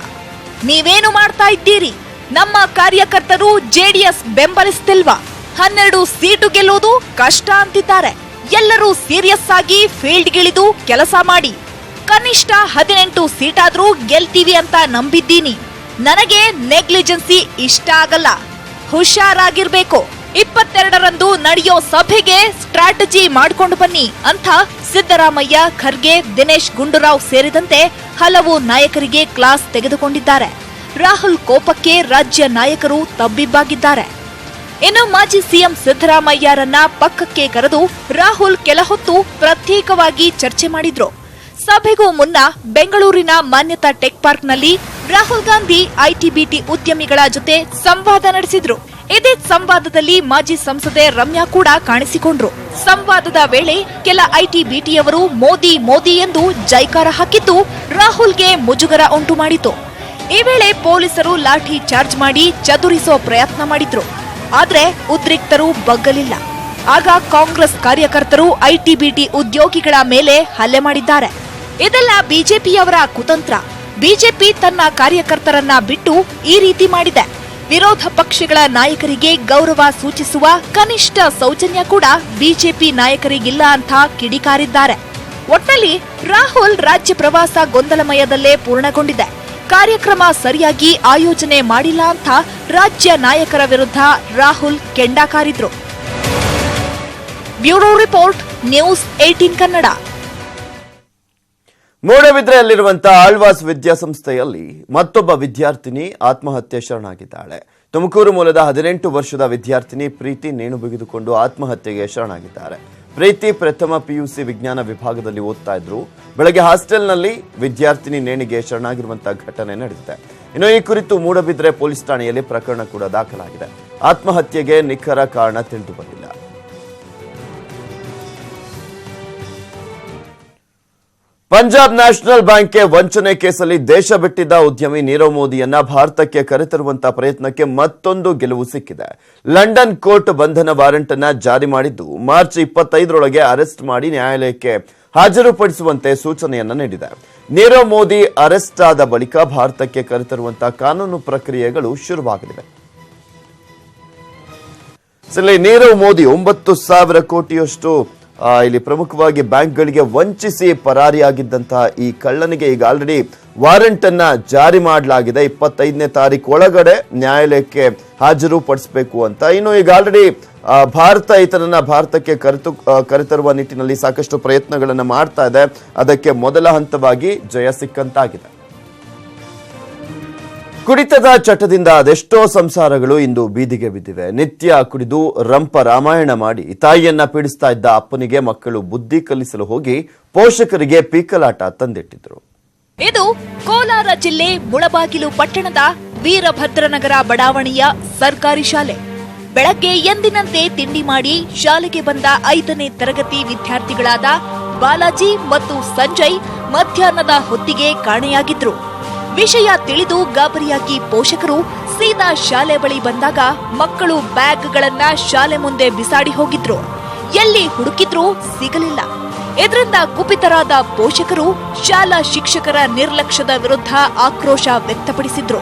ನೀವೇನು ಮಾಡ್ತಾ ಇದ್ದೀರಿ? ನಮ್ಮ ಕಾರ್ಯಕರ್ತರು ಜೆಡಿಎಸ್ ಬೆಂಬಲಿಸ್ತಿಲ್ವಾ? 12 ಸೀಟು ಗೆಲ್ಲೋದು ಕಷ್ಟ ಅಂತಿದ್ದಾರೆ. ಎಲ್ಲರೂ ಸೀರಿಯಸ್ ಆಗಿ ಫೀಲ್ಡ್ಗಿಳಿದು ಕೆಲಸ ಮಾಡಿ, ಕನಿಷ್ಠ 18 ಸೀಟಾದ್ರೂ ಗೆಲ್ತೀವಿ ಅಂತ ನಂಬಿದ್ದೀನಿ. ನನಗೆ ನೆಗ್ಲಿಜೆನ್ಸಿ ಇಷ್ಟ ಆಗಲ್ಲ, ಹುಷಾರಾಗಿರ್ಬೇಕು. 22ರಂದು ನಡೆಯೋ ಸಭೆಗೆ ಸ್ಟ್ರಾಟಜಿ ಮಾಡ್ಕೊಂಡು ಬನ್ನಿ ಅಂತ ಸಿದ್ದರಾಮಯ್ಯ, ಖರ್ಗೆ, ದಿನೇಶ್ ಗುಂಡೂರಾವ್ ಸೇರಿದಂತೆ ಹಲವು ನಾಯಕರಿಗೆ ಕ್ಲಾಸ್ ತೆಗೆದುಕೊಂಡಿದ್ದಾರೆ. ರಾಹುಲ್ ಕೋಪಕ್ಕೆ ರಾಜ್ಯ ನಾಯಕರು ತಬ್ಬಿಬ್ಬಾಗಿದ್ದಾರೆ. ಇನ್ನು ಮಾಜಿ ಸಿಎಂ ಸಿದ್ದರಾಮಯ್ಯರನ್ನ ಪಕ್ಕಕ್ಕೆ ಕರೆದು ರಾಹುಲ್ ಕೆಲ ಹೊತ್ತು ಪ್ರತ್ಯೇಕವಾಗಿ ಚರ್ಚೆ ಮಾಡಿದ್ರು. ಸಭೆಗೂ ಮುನ್ನ ಬೆಂಗಳೂರಿನ ಮಾನ್ಯತಾ ಟೆಕ್ ಪಾರ್ಕ್ನಲ್ಲಿ ರಾಹುಲ್ ಗಾಂಧಿ ಐಟಿ-ಬಿಟಿ ಉದ್ಯಮಿಗಳ ಜೊತೆ ಸಂವಾದ ನಡೆಸಿದ್ರು. ಇದೇ ಸಂವಾದದಲ್ಲಿ ಮಾಜಿ ಸಂಸದೆ ರಮ್ಯಾ ಕೂಡ ಕಾಣಿಸಿಕೊಂಡ್ರು. ಸಂವಾದದ ವೇಳೆ ಕೆಲ ಐಟಿ-ಬಿಟಿಯವರು ಮೋದಿ ಮೋದಿ ಎಂದು ಜೈಕಾರ ಹಾಕಿದ್ದು ರಾಹುಲ್ಗೆ ಮುಜುಗರ ಉಂಟು ಮಾಡಿತು. ಈ ವೇಳೆ ಪೊಲೀಸರು ಲಾಠಿ ಚಾರ್ಜ್ ಮಾಡಿ ಚದುರಿಸೋ ಪ್ರಯತ್ನ ಮಾಡಿದ್ರು. ಆದ್ರೆ ಉದ್ರಿಕ್ತರು ಬಗ್ಗಲಿಲ್ಲ. ಆಗ ಕಾಂಗ್ರೆಸ್ ಕಾರ್ಯಕರ್ತರು ಐಟಿ-ಬಿಟಿ ಉದ್ಯೋಗಿಗಳ ಮೇಲೆ ಹಲ್ಲೆ ಮಾಡಿದ್ದಾರೆ. ಇದೆಲ್ಲ ಬಿಜೆಪಿಯವರ ಕುತಂತ್ರ. ಬಿಜೆಪಿ ತನ್ನ ಕಾರ್ಯಕರ್ತರನ್ನ ಬಿಟ್ಟು ಈ ರೀತಿ ಮಾಡಿದೆ. ವಿರೋಧ ಪಕ್ಷಗಳ ನಾಯಕರಿಗೆ ಗೌರವ ಸೂಚಿಸುವ ಕನಿಷ್ಠ ಸೌಜನ್ಯ ಕೂಡ ಬಿಜೆಪಿ ನಾಯಕರಿಗಿಲ್ಲ ಅಂತ ಕಿಡಿಕಾರಿದ್ದಾರೆ. ಒಟ್ಟಲ್ಲಿ ರಾಹುಲ್ ರಾಜ್ಯ ಪ್ರವಾಸ ಗೊಂದಲಮಯದಲ್ಲೇ ಪೂರ್ಣಗೊಂಡಿದೆ. ಕಾರ್ಯಕ್ರಮ ಸರಿಯಾಗಿ ಆಯೋಜನೆ ಮಾಡಿಲ್ಲ ಅಂತ ರಾಜ್ಯ ನಾಯಕರ ವಿರುದ್ಧ ರಾಹುಲ್ ಕೆಂಡಕಾರಿದ್ರು. Bureau report, news 18 Kannada. ಮೂಡಬಿದ್ರೆಯಲ್ಲಿರುವಂತಹ ಆಳ್ವಾಸ್ ವಿದ್ಯಾಸಂಸ್ಥೆಯಲ್ಲಿ ಮತ್ತೊಬ್ಬ ವಿದ್ಯಾರ್ಥಿನಿ ಆತ್ಮಹತ್ಯೆ ಶರಣಾಗಿದ್ದಾಳೆ. ತುಮಕೂರು ಮೂಲದ 18 ವರ್ಷದ ವಿದ್ಯಾರ್ಥಿನಿ ಪ್ರೀತಿ ನೇಣು ಬಿಗಿದುಕೊಂಡು ಆತ್ಮಹತ್ಯೆಗೆ ಶರಣಾಗಿದ್ದಾರೆ. ಪ್ರೀತಿ ಪ್ರಥಮ ಪಿಯುಸಿ ವಿಜ್ಞಾನ ವಿಭಾಗದಲ್ಲಿ ಓದ್ತಾ ಇದ್ರು. ಬೆಳಗ್ಗೆ ಹಾಸ್ಟೆಲ್ನಲ್ಲಿ ವಿದ್ಯಾರ್ಥಿನಿ ನೇಣಿಗೆ ಶರಣಾಗಿರುವಂತಹ ಘಟನೆ ನಡೆದಿದೆ. ಇನ್ನು ಈ ಕುರಿತು ಮೂಡಬಿದ್ರೆ ಪೊಲೀಸ್ ಠಾಣೆಯಲ್ಲಿ ಪ್ರಕರಣ ಕೂಡ ದಾಖಲಾಗಿದೆ. ಆತ್ಮಹತ್ಯೆಗೆ ನಿಖರ ಕಾರಣ ತಿಳಿದು ಬಂದಿಲ್ಲ. ಪಂಜಾಬ್ ನ್ಯಾಷನಲ್ ಬ್ಯಾಂಕ್ಗೆ ವಂಚನೆ ಕೇಸಲ್ಲಿ ದೇಶ ಬಿಟ್ಟಿದ್ದ ಉದ್ಯಮಿ ನೀರವ್ ಮೋದಿಯನ್ನ ಭಾರತಕ್ಕೆ ಕರೆತರುವಂತಹ ಪ್ರಯತ್ನಕ್ಕೆ ಮತ್ತೊಂದು ಗೆಲುವು ಸಿಕ್ಕಿದೆ. ಲಂಡನ್ ಕೋರ್ಟ್ ಬಂಧನ ವಾರೆಂಟ್ ಅನ್ನ ಜಾರಿ ಮಾಡಿದ್ದು ಮಾರ್ಚ್ 25ರೊಳಗೆ ಅರೆಸ್ಟ್ ಮಾಡಿ ನ್ಯಾಯಾಲಯಕ್ಕೆ ಹಾಜರುಪಡಿಸುವಂತೆ ಸೂಚನೆಯನ್ನ ನೀಡಿದೆ. ನೀರವ್ ಮೋದಿ ಅರೆಸ್ಟ್ ಆದ ಬಳಿಕ ಭಾರತಕ್ಕೆ ಕರೆತರುವಂತಹ ಕಾನೂನು ಪ್ರಕ್ರಿಯೆಗಳು ಶುರುವಾಗಲಿವೆ. ನೀರವ್ ಮೋದಿ 9,000 ಕೋಟಿಯಷ್ಟು ಇಲ್ಲಿ ಪ್ರಮುಖವಾಗಿ ಬ್ಯಾಂಕ್ಗಳಿಗೆ ವಂಚಿಸಿ ಪರಾರಿಯಾಗಿದ್ದಂತಹ ಈ ಕಳ್ಳನಿಗೆ ಈಗ ಆಲ್ರೆಡಿ ವಾರೆಂಟ್ ಅನ್ನ ಜಾರಿ ಮಾಡಲಾಗಿದೆ. 25ನೇ ತಾರೀಕು ಒಳಗಡೆ ನ್ಯಾಯಾಲಯಕ್ಕೆ ಹಾಜರುಪಡಿಸಬೇಕು ಅಂತ. ಇನ್ನು ಈಗ ಆಲ್ರೆಡಿ ಭಾರತ ಈತನನ್ನ ಭಾರತಕ್ಕೆ ಕರೆತರುವ ನಿಟ್ಟಿನಲ್ಲಿ ಸಾಕಷ್ಟು ಪ್ರಯತ್ನಗಳನ್ನು ಮಾಡ್ತಾ ಇದೆ. ಅದಕ್ಕೆ ಮೊದಲ ಹಂತವಾಗಿ ಜಯ ಸಿಕ್ಕಂತಾಗಿದೆ. ಕುಡಿತದ ಚಟದಿಂದ ಅದೆಷ್ಟೋ ಸಂಸಾರಗಳು ಇಂದು ಬೀದಿಗೆ ಬಿದ್ದಿವೆ. ನಿತ್ಯ ಕುಡಿದು ರಂಪ ರಾಮಾಯಣ ಮಾಡಿ ತಾಯಿಯನ್ನ ಪೀಡಿಸ್ತಾ ಇದ್ದ ಅಪ್ಪನಿಗೆ ಮಕ್ಕಳು ಬುದ್ಧಿ ಕಲಿಸಲು ಹೋಗಿ ಪೋಷಕರಿಗೆ ಪೀಕಲಾಟ ತಂದಿಟ್ಟಿದ್ರು. ಇದು ಕೋಲಾರ ಜಿಲ್ಲೆ ಮುಳಬಾಗಿಲು ಪಟ್ಟಣದ ವೀರಭದ್ರನಗರ ಬಡಾವಣೆಯ ಸರ್ಕಾರಿ ಶಾಲೆ. ಬೆಳಗ್ಗೆ ಎಂದಿನಂತೆ ತಿಂಡಿ ಮಾಡಿ ಶಾಲೆಗೆ ಬಂದ 5ನೇ ತರಗತಿ ವಿದ್ಯಾರ್ಥಿಗಳಾದ ಬಾಲಾಜಿ ಮತ್ತು ಸಂಜಯ್ ಮಧ್ಯಾಹ್ನದ ಹೊತ್ತಿಗೆ ಕಾಣೆಯಾಗಿದ್ರು. ವಿಷಯ ತಿಳಿದು ಗಾಬರಿಯಾಗಿ ಪೋಷಕರು ಸೀದಾ ಶಾಲೆ ಬಳಿ ಬಂದಾಗ ಮಕ್ಕಳು ಬ್ಯಾಗ್ಗಳನ್ನ ಶಾಲೆ ಮುಂದೆ ಬಿಸಾಡಿ ಹೋಗಿದ್ರು. ಎಲ್ಲಿ ಹುಡುಕಿದ್ರೂ ಸಿಗಲಿಲ್ಲ. ಇದರಿಂದ ಕುಪಿತರಾದ ಪೋಷಕರು ಶಾಲಾ ಶಿಕ್ಷಕರ ನಿರ್ಲಕ್ಷ್ಯದ ವಿರುದ್ಧ ಆಕ್ರೋಶ ವ್ಯಕ್ತಪಡಿಸಿದ್ರು.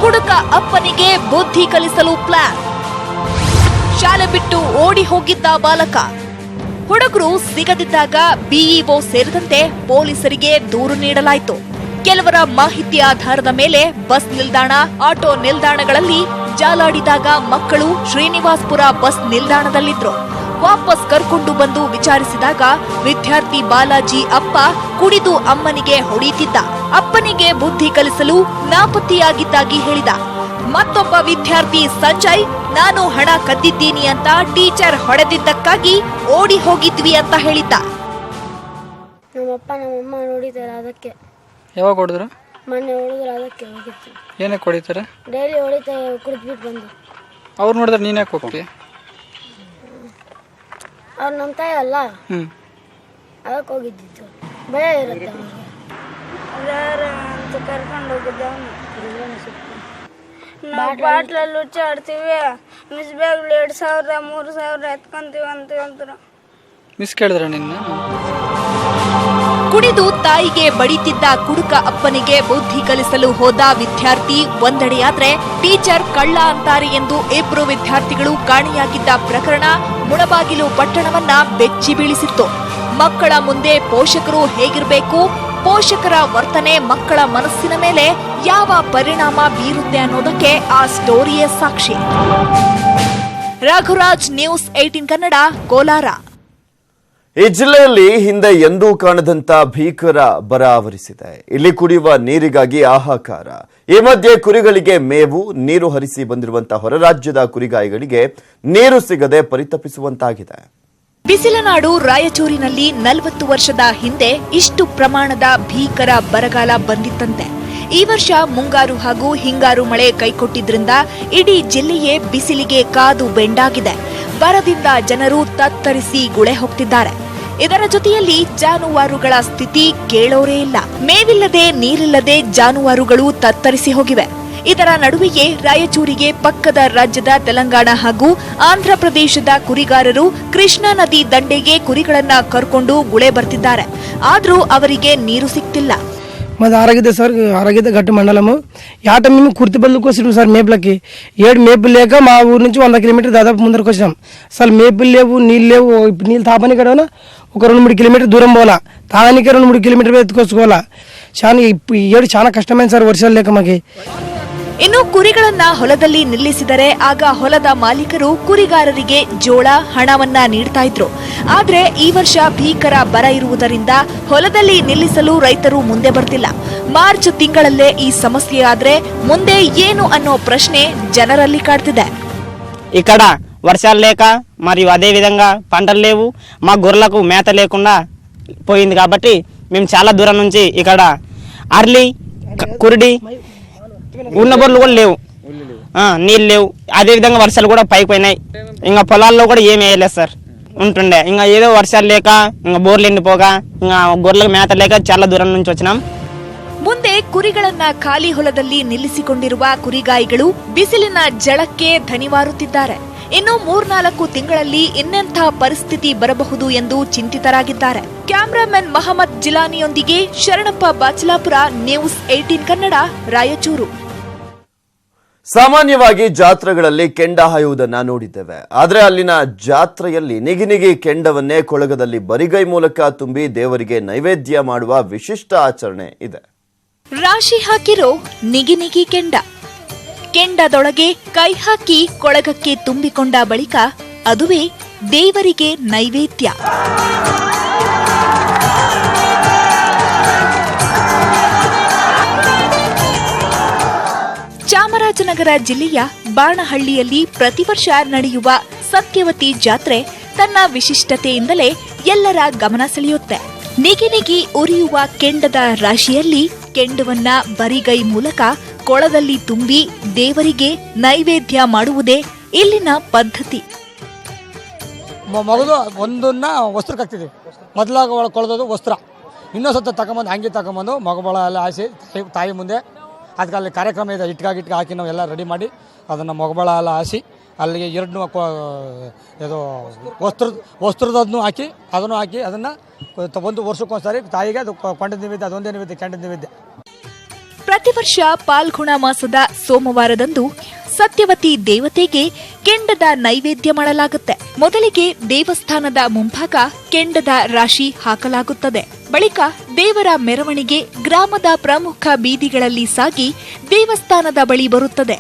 ಕುಡುಕ ಅಪ್ಪನಿಗೆ ಬುದ್ಧಿ ಕಲಿಸಲು ಪ್ಲಾನ್. ಶಾಲೆ ಬಿಟ್ಟು ಓಡಿ ಹೋಗಿದ್ದ ಬಾಲಕ. ಹುಡುಗರು ಸಿಗದಿದ್ದಾಗ ಬಿಇಒ ಸೇರಿದಂತೆ ಪೊಲೀಸರಿಗೆ ದೂರು ನೀಡಲಾಯಿತು. ಕೆಲವರ ಮಾಹಿತಿ ಆಧಾರದ ಮೇಲೆ ಬಸ್ ನಿಲ್ದಾಣ, ಆಟೋ ನಿಲ್ದಾಣಗಳಲ್ಲಿ ಜಾಲಾಡಿದಾಗ ಮಕ್ಕಳು ಶ್ರೀನಿವಾಸ್ಪುರ ಬಸ್ ನಿಲ್ದಾಣದಲ್ಲಿದ್ರು. ವಾಪಸ್ ಕರ್ಕೊಂಡು ಬಂದು ವಿಚಾರಿಸಿದಾಗ ವಿದ್ಯಾರ್ಥಿ ಬಾಲಾಜಿ ಅಪ್ಪ ಕುಡಿದು ಅಮ್ಮನಿಗೆ ಹೊಡೆಯುತ್ತಿದ್ದ. ಅಪ್ಪನಿಗೆ ಬುದ್ಧಿ ಕಲಿಸಲು ನಾಪತ್ತೆಯಾಗಿದ್ದಾಗಿ ಹೇಳಿದ. ಮತ್ತೊಬ್ಬ ವಿದ್ಯಾರ್ಥಿ ಸಂಜಯ್, ನಾನು ಹಣ ಕದ್ದಿದ್ದೀನಿ ಅಂತ ಟೀಚರ್ ಹೊಡೆದಿದ್ದಕ್ಕಾಗಿ ಓಡಿ ಹೋಗಿದ್ವಿ ಅಂತ ಹೇಳಿದ್ದ. ನಮ್ಮಪ್ಪ ನಮ್ಮಮ್ಮ ನೋಡಿದ್ದಾರೆ, ಅದಕ್ಕೆ. ಯಾವಾಗ ಹೊಡೆದ್ರು? ಮೊನ್ನೆ ಹೊಡೆದ್ರು, ಅದಕ್ಕೆ ಹೋಗಿತ್ತು. ಏನಕ್ಕೆ ಹೊಡಿತಾರೆ? ಡೈಲಿ ಹೊಡಿತಾರೆ, ಕುಡಿದ್ಬಿಟ್ಟು ಬಂದು. ಅವ್ರು ನೋಡಿದ್ರೆ ನೀನು ಯಾಕೆ ಹೋಗ್ತೀಯ? ಅವ್ರು ನಮ್ಮ ತಾಯಿ ಅಲ್ಲ, ಅದಕ್ಕೆ ಹೋಗಿದ್ದಿತ್ತು. ಭಯ ಇರುತ್ತೆ ಅಂತ ಕರ್ಕೊಂಡು ಹೋಗಿದ್ದೆ. ನಾವು ಬಾಟ್ಲಲ್ಲಿ ಹುಚ್ಚಾಡ್ತೀವಿ, ಮಿಸ್ ಬ್ಯಾಗ್ಲಿ 2,000 3,000 ಎತ್ಕೊಂತೀವಿ ಅಂತ ಹೇಳ್ತಾರೆ. ಮಿಸ್ ಕೇಳಿದ್ರ ನಿನ್ನ? ಕುಡಿದು ತಾಯಿಗೆ ಬಡಿತಿದ್ದ ಕುಡುಕ ಅಪ್ಪನಿಗೆ ಬುದ್ಧಿ ಕಲಿಸಲು ಹೋದ ವಿದ್ಯಾರ್ಥಿ ಒಂದೆಡೆಯಾದ್ರೆ ಟೀಚರ್ ಕಳ್ಳ ಅಂತಾರೆ ಎಂದು ಇಬ್ಬರು ವಿದ್ಯಾರ್ಥಿಗಳು ಕಾಣೆಯಾಗಿದ್ದ ಪ್ರಕರಣ ಮುಳಬಾಗಿಲು ಪಟ್ಟಣವನ್ನ ಬೆಚ್ಚಿ ಬೀಳಿಸಿತ್ತು. ಮಕ್ಕಳ ಮುಂದೆ ಪೋಷಕರು ಹೇಗಿರಬೇಕು, ಪೋಷಕರ ವರ್ತನೆ ಮಕ್ಕಳ ಮನಸ್ಸಿನ ಮೇಲೆ ಯಾವ ಪರಿಣಾಮ ಬೀರುತ್ತೆ ಅನ್ನೋದಕ್ಕೆ ಆ ಸ್ಟೋರಿಯೇ ಸಾಕ್ಷಿ. ರಘುರಾಜ್, ನ್ಯೂಸ್ 18 ಕನ್ನಡ, ಕೋಲಾರ. ಈ ಜಿಲ್ಲೆಯಲ್ಲಿ ಹಿಂದೆ ಎಂದೂ ಕಾಣದಂತ ಭೀಕರ ಬರ ಆವರಿಸಿದೆ. ಇಲ್ಲಿ ಕುಡಿಯುವ ನೀರಿಗಾಗಿ ಹಾಹಾಕಾರ. ಈ ಮಧ್ಯೆ ಕುರಿಗಳಿಗೆ ಮೇವು, ನೀರು ಹರಿಸಿ ಬಂದಿರುವಂತಹ ಹೊರ ರಾಜ್ಯದ ಕುರಿಗಾಯಿಗಳಿಗೆ ನೀರು ಸಿಗದೆ ಪರಿತಪಿಸುವಂತಾಗಿದೆ. ಬಿಸಿಲನಾಡು ರಾಯಚೂರಿನಲ್ಲಿ 40 ವರ್ಷದ ಹಿಂದೆ ಇಷ್ಟು ಪ್ರಮಾಣದ ಭೀಕರ ಬರಗಾಲ ಬಂದಿತ್ತಂತೆ. ಈ ವರ್ಷ ಮುಂಗಾರು ಹಾಗೂ ಹಿಂಗಾರು ಮಳೆ ಕೈಕೊಟ್ಟಿದ್ರಿಂದ ಇಡೀ ಜಿಲ್ಲೆಯೇ ಬಿಸಿಲಿಗೆ ಕಾದು ಬೆಂಡಾಗಿದೆ. ಬರದಿಂದ ಜನರು ತತ್ತರಿಸಿ ಗುಳೆ ಹೋಗ್ತಿದ್ದಾರೆ. ಇದರ ಜೊತೆಯಲ್ಲಿ ಜಾನುವಾರುಗಳ ಸ್ಥಿತಿ ಕೇಳೋರೇ ಇಲ್ಲ. ಮೇವಿಲ್ಲದೆ ನೀರಿಲ್ಲದೆ ಜಾನುವಾರುಗಳು ತತ್ತರಿಸಿ ಹೋಗಿವೆ. ಇದರ ನಡುವೆಯೇ ರಾಯಚೂರಿಗೆ ಪಕ್ಕದ ರಾಜ್ಯದ ತೆಲಂಗಾಣ ಹಾಗೂ ಆಂಧ್ರಪ್ರದೇಶದ ಕುರಿಗಾರರು ಕೃಷ್ಣಾ ನದಿ ದಂಡೆಗೆ ಕುರಿಗಳನ್ನ ಕರ್ಕೊಂಡು ಗುಳೆ ಬರ್ತಿದ್ದಾರೆ. ಆದ್ರೂ ಅವರಿಗೆ ನೀರು సిక్తిಲ್ಲ. మాది ఆరగిద్ద సార్, ఆరగిద్ద గట్టు మండలము. యాట మేము కుర్తి బదులుకు వచ్చినాం సార్ మేపులకి. 7 మేపులు లేక మా ఊరు నుంచి 100 కిలోమీటర్ దాదాపు ముందరకు వచ్చినాం. అసలు మేపులు లేవు, నీళ్ళు లేవు. ఇప్పుడు నీళ్ళు తాపని కడ ఒక 2-3 కిలోమీటర్ దూరం పోవాలా, తాగానికి 2-3 కిలోమీటర్ ఎత్తుకొచ్చుకోవాలా. చాలా ఇప్పుడు 7 చాలా కష్టమైంది సార్ వర్షాలు లేక మాకి. ಇನ್ನು ಕುರಿಗಳನ್ನ ಹೊಲದಲ್ಲಿ ನಿಲ್ಲಿಸಿದರೆ ಆಗ ಹೊಲದ ಮಾಲೀಕರು ಕುರಿಗಾರರಿಗೆ ಜೋಳ, ಹಣವನ್ನ ನೀಡ್ತಾ ಇದ್ರು. ಆದ್ರೆ ಈ ವರ್ಷ ಭೀಕರ ಬರ ಇರುವುದರಿಂದ ಹೊಲದಲ್ಲಿ ನಿಲ್ಲಿಸಲು ರೈತರು ಮುಂದೆ ಬರ್ತಿಲ್ಲ. ಮಾರ್ಚ್ ತಿಂಗಳಲ್ಲೇ ಈ ಸಮಸ್ಯೆ ಆದ್ರೆ ಮುಂದೆ ಏನು ಅನ್ನೋ ಪ್ರಶ್ನೆ ಜನರಲ್ಲಿ ಕಾಡ್ತಿದೆ. ఇక్కడ వర్షాలు లేక మరియు అదే విధంగా పంటలు లేవు, మా గొర్రెలకు మేత లేకుండా పోయింది. కాబట్టి మేము చాలా దూరం నుంచి ఇక్కడ అర్లి, కురిడి ఉన్న బొర్రెలు కూడా లేవు, నీళ్ళు లేవు. అదే విధంగా వర్షాలు కూడా పైకి పోయినాయి. ఇంకా పొలాల్లో కూడా ఏమి వేయలేదు సార్ ఉంటుండే. ఇంకా ఏదో వర్షాలు లేక ఇంకా బోర్లు ఎండిపోగా ఇంకా గొర్రెలకు మేత లేక చాలా దూరం నుంచి వచ్చినాం. ಮುಂದೆ ಕುರಿಗಳನ್ನ ಖಾಲಿ ಹೊಲದಲ್ಲಿ ನಿಲ್ಲಿಸಿಕೊಂಡಿರುವ ಕುರಿಗಾಯಿಗಳು ಬಿಸಿಲಿನ ಜಳಕ್ಕೆ ದಣಿವಾರುತ್ತಿದ್ದಾರೆ. ಇನ್ನು 3-4 ತಿಂಗಳಲ್ಲಿ ಇನ್ನೆಂಥ ಪರಿಸ್ಥಿತಿ ಬರಬಹುದು ಎಂದು ಚಿಂತಿತರಾಗಿದ್ದಾರೆ. ಕ್ಯಾಮರಾಮನ್ ಮಹಮ್ಮದ್ ಜಿಲಾನಿಯೊಂದಿಗೆ ಶರಣಪ್ಪ ಬಾಚಲಾಪುರ, ನ್ಯೂಸ್ 18 ಕನ್ನಡ, ರಾಯಚೂರು. ಸಾಮಾನ್ಯವಾಗಿ ಜಾತ್ರೆಗಳಲ್ಲಿ ಕೆಂಡ ಹಾಯುವುದನ್ನ ನೋಡಿದ್ದೇವೆ. ಆದರೆ ಅಲ್ಲಿನ ಜಾತ್ರೆಯಲ್ಲಿ ನಿಗಿನಿಗಿ ಕೆಂಡವನ್ನೇ ಕೊಳಗದಲ್ಲಿ ಬರಿಗೈ ಮೂಲಕ ತುಂಬಿ ದೇವರಿಗೆ ನೈವೇದ್ಯ ಮಾಡುವ ವಿಶಿಷ್ಟ ಆಚರಣೆ ಇದೆ. ರಾಶಿ ಹಾಕಿರೋ ನಿಗಿನಿಗಿ ಕೆಂಡ. ಕೆಂಡದೊಳಗೆ ಕೈ ಹಾಕಿ ಕೊಳಗಕ್ಕೆ ತುಂಬಿಕೊಂಡ ಬಳಿಕ ಅದುವೇ ದೇವರಿಗೆ ನೈವೇದ್ಯ. ಚಾಮರಾಜನಗರ ಜಿಲ್ಲೆಯ ಬಾಣಹಳ್ಳಿಯಲ್ಲಿ ಪ್ರತಿ ವರ್ಷ ನಡೆಯುವ ಸತ್ಯವತಿ ಜಾತ್ರೆ ತನ್ನ ವಿಶಿಷ್ಟತೆಯಿಂದಲೇ ಎಲ್ಲರ ಗಮನ ಸೆಳೆಯುತ್ತೆ. ನಿಗಿನಿಗಿ ಉರಿಯುವ ಕೆಂಡದ ರಾಶಿಯಲ್ಲಿ ಕೆಂಡವನ್ನ ಬರಿಗೈ ಮೂಲಕ ಕೊಳದಲ್ಲಿ ತುಂಬಿ ದೇವರಿಗೆ ನೈವೇದ್ಯ ಮಾಡುವುದೇ ಇಲ್ಲಿನ ಪದ್ಧತಿ. ಮಗದು ಒಂದನ್ನ ವಸ್ತ್ರಕ್ಕೆ ಹಾಕ್ತಿದ್ವಿ. ಮೊದಲಾಗ ಒಳಗೆ ಕೊಳದದು ವಸ್ತ್ರ, ಇನ್ನೊಂದು ಸತ್ತ ತಗೊಂಬಂದು ಹಂಗೆ ತಗೊಂಬಂದು ಮಗಬಳ ಎಲ್ಲ ಹಾಸಿ ತಾಯಿ ಮುಂದೆ ಅದಕ್ಕೆ ಅಲ್ಲಿ ಕಾರ್ಯಕ್ರಮ ಇದೆ. ಇಟ್ಕಾಗಿ ಹಾಕಿ ನಾವು ಎಲ್ಲ ರೆಡಿ ಮಾಡಿ ಅದನ್ನು ಮಗಬಳ ಎಲ್ಲ ಹಾಸಿ ಅಲ್ಲಿಗೆ 2 ಇದು ವಸ್ತ್ರದನ್ನು ಹಾಕಿ ಅದನ್ನು ಒಂದು ವರ್ಷಕ್ಕೊಂದ್ಸರಿ ತಾಯಿಗೆ ಅದು ಕೊಂಡದ ನೈವೇದ್ಯ, ಅದೊಂದೇ ನೈವೇದ್ಯ, ಕೆಂಡದ ನೈವೇದ್ಯ. ಪ್ರತಿ ವರ್ಷ ಪಾಲ್ಗುಣ ಮಾಸದ ಸೋಮವಾರದಂದು ಸತ್ಯವತಿ ದೇವತೆಗೆ ಕೆಂಡದ ನೈವೇದ್ಯ ಮಾಡಲಾಗುತ್ತೆ. ಮೊದಲಿಗೆ ದೇವಸ್ಥಾನದ ಮುಂಭಾಗ ಕೆಂಡದ ರಾಶಿ ಹಾಕಲಾಗುತ್ತದೆ. ಬಳಿಕ ದೇವರ ಮೆರವಣಿಗೆ ಗ್ರಾಮದ ಪ್ರಮುಖ ಬೀದಿಗಳಲ್ಲಿ ಸಾಗಿ ದೇವಸ್ಥಾನದ ಬಳಿ ಬರುತ್ತದೆ.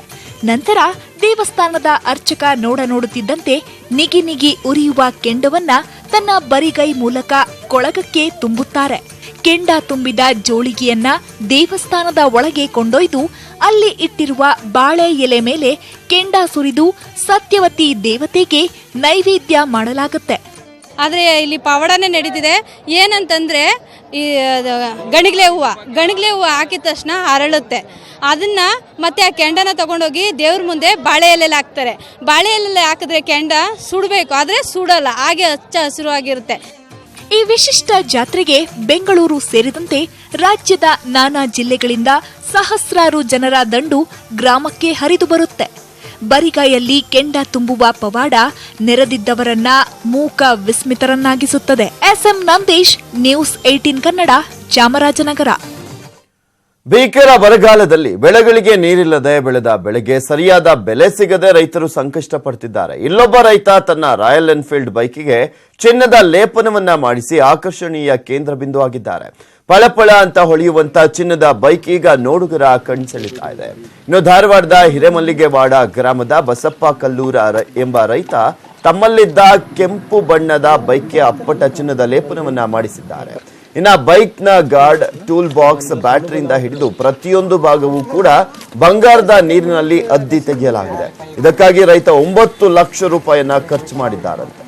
ನಂತರ ದೇವಸ್ಥಾನದ ಅರ್ಚಕ ನೋಡುತ್ತಿದ್ದಂತೆ ನಿಗಿ ನಿಗಿ ಉರಿಯುವ ಕೆಂಡವನ್ನ ತನ್ನ ಬರಿಗೈ ಮೂಲಕ ಕೊಳಗಕ್ಕೆ ತುಂಬುತ್ತಾರೆ. ಕೆಂಡ ತುಂಬಿದ ಜೋಳಿಗೆಯನ್ನ ದೇವಸ್ಥಾನದ ಒಳಗೆ ಕೊಂಡೊಯ್ದು ಅಲ್ಲಿ ಇಟ್ಟಿರುವ ಬಾಳೆ ಎಲೆ ಮೇಲೆ ಕೆಂಡ ಸುರಿದು ಸತ್ಯವತಿ ದೇವತೆಗೆ ನೈವೇದ್ಯ ಮಾಡಲಾಗುತ್ತೆ. ಆದರೆ ಇಲ್ಲಿ ಪವಾಡನೇ ನಡೀತಿದೆ. ಏನಂತಂದರೆ ಈ ಗಣಿಗ್ಲೆ ಹೂವು ಹಾಕಿದ ತಕ್ಷಣ ಅರಳುತ್ತೆ. ಅದನ್ನು ಮತ್ತೆ ಆ ಕೆಂಡನ ತಗೊಂಡೋಗಿ ದೇವ್ರ ಮುಂದೆ ಬಾಳೆ ಎಲೆಯಲ್ಲಿ ಹಾಕ್ತಾರೆ. ಬಾಳೆ ಎಲೆಯಲ್ಲಿ ಹಾಕಿದ್ರೆ ಕೆಂಡ ಸುಡಬೇಕು, ಆದರೆ ಸುಡಲ್ಲ, ಹಾಗೆ ಹಚ್ಚ ಹಸಿರುವಾಗಿರುತ್ತೆ. ಈ ವಿಶಿಷ್ಟ ಜಾತ್ರೆಗೆ ಬೆಂಗಳೂರು ಸೇರಿದಂತೆ ರಾಜ್ಯದ ನಾನಾ ಜಿಲ್ಲೆಗಳಿಂದ ಸಹಸ್ರಾರು ಜನರ ದಂಡು ಗ್ರಾಮಕ್ಕೆ ಹರಿದು ಬರುತ್ತೆ. ಬರಿಗೈಯಲ್ಲಿ ಕೆಂಡ ತುಂಬುವ ಪವಾಡ ನೆರೆದಿದ್ದವರನ್ನ ಮೂಕ ವಿಸ್ಮಿತರನ್ನಾಗಿಸುತ್ತದೆ. S M Nandish, news 18 Kannada, Chamarajanagar. ಭೀಕರ ಬರಗಾಲದಲ್ಲಿ ಬೆಳೆಗಳಿಗೆ ನೀರಿಲ್ಲದೆ ಬೆಳೆದ ಬೆಳೆಗೆ ಸರಿಯಾದ ಬೆಲೆ ಸಿಗದೆ ರೈತರು ಸಂಕಷ್ಟ ಪಡ್ತಿದ್ದಾರೆ. ಇಲ್ಲೊಬ್ಬ ರೈತ ತನ್ನ ರಾಯಲ್ ಎನ್ಫೀಲ್ಡ್ ಬೈಕಿಗೆ ಚಿನ್ನದ ಲೇಪನವನ್ನ ಮಾಡಿಸಿ ಆಕರ್ಷಣೀಯ ಕೇಂದ್ರ ಬಿಂದು ಆಗಿದ್ದಾರೆ. ಪಳಪಳ ಅಂತ ಹೊಳೆಯುವಂತ ಚಿನ್ನದ ಬೈಕ್ ಈಗ ನೋಡುಗರ ಕಣ್ಸೆಳಿತಾ ಇದೆ. ಇನ್ನು ಧಾರವಾಡದ ಹಿರೇಮಲ್ಲಿಗೆವಾಡ ಗ್ರಾಮದ ಬಸಪ್ಪ ಕಲ್ಲೂರ ಎಂಬ ರೈತ ತಮ್ಮಲ್ಲಿದ್ದ ಕೆಂಪು ಬಣ್ಣದ ಬೈಕ್ಗೆ ಅಪ್ಪಟ ಚಿನ್ನದ ಲೇಪನವನ್ನ ಮಾಡಿಸಿದ್ದಾರೆ. ಇನ್ನ ಬೈಕ್ ನ ಗಾರ್ಡ್, ಟೂಲ್ ಬಾಕ್ಸ್, ಬ್ಯಾಟರಿಯಿಂದ ಹಿಡಿದು ಪ್ರತಿಯೊಂದು ಭಾಗವೂ ಕೂಡ ಬಂಗಾರದ ನೀರಿನಲ್ಲಿ ಅದ್ದಿ ತೆಗೆಯಲಾಗಿದೆ. ಇದಕ್ಕಾಗಿ ರೈತ 9 ಲಕ್ಷ ರೂಪಾಯಿಯನ್ನ ಖರ್ಚು ಮಾಡಿದ್ದಾರಂತೆ.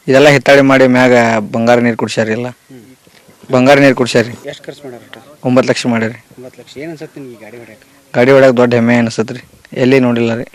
ಇದೆಲ್ಲ ಹಿತ್ತಾಳಿ ಮಾಡಿ ಮ್ಯಾಗ ಬಂಗಾರ ನೀರು ಕುಡ್ಸ್ಯಾರಿ. ಎಲ್ಲ ಬಂಗಾರ ನೀರು ಕುಡ್ಸ್ಯಾರಿ. ಎಷ್ಟು ಖರ್ಚು ಮಾಡ್ಯಾರ? 9 ಲಕ್ಷ ಮಾಡ್ಯಾರಿ. 9 ಲಕ್ಷ. ಏನು ಅನ್ಸತ್ತೆ ನಿಮಗೆ ಗಾಡಿ ಹೊಡ್ಯಾಕ? ಗಾಡಿ ಹೊಡ್ಯಾಕ ದೊಡ್ಡ ಹೆಮ್ಮೆ ಅನಿಸತ್ರಿ. ಎಲ್ಲಿ ನೋಡಿಲ್ಲ ರೀ.